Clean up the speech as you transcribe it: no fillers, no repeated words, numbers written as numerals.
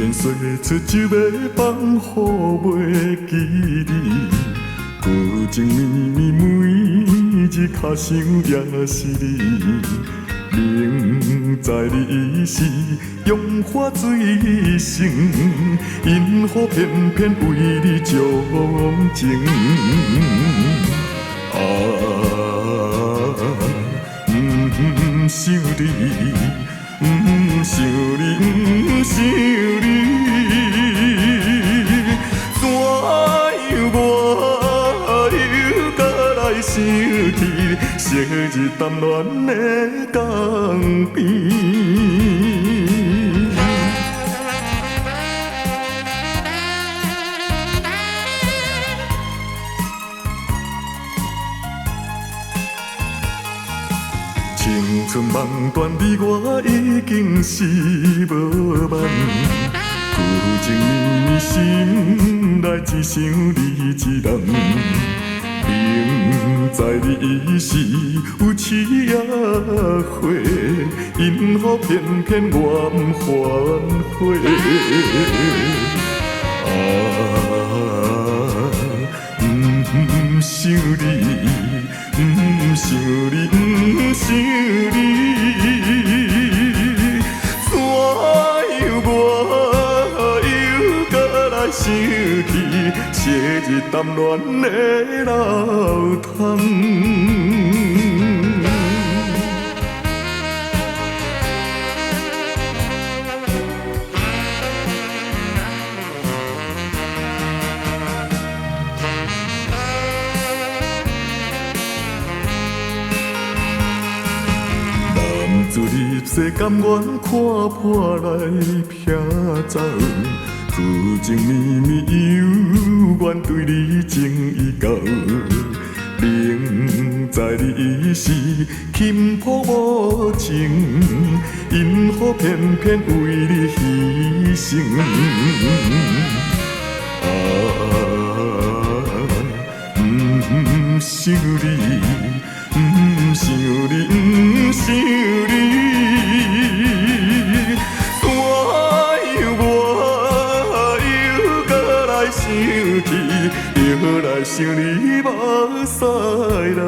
然说出就要放，予袂记你。孤情绵绵，每日脚想也是你。明知你是用花水性，因何偏偏为你钟情？啊，不想你，不想你，不想你，怎样我又搁来想起？昔日谈恋的港边。青春梦断，你我已经是无望。孤情绵绵，心内只想你一人。明知你是有痴也火，因何偏偏我不反悔？啊，不想你，不想你，不想你，怎样我又搁来想起？昔日谈恋的老汤。男子入世，甘愿看破来撇走。孤情绵绵，犹原对你情已厚。明知你是轻薄无情，因何偏偏为你牺牲？啊，不想你，不想你，不想你。想起，又来想你目屎流。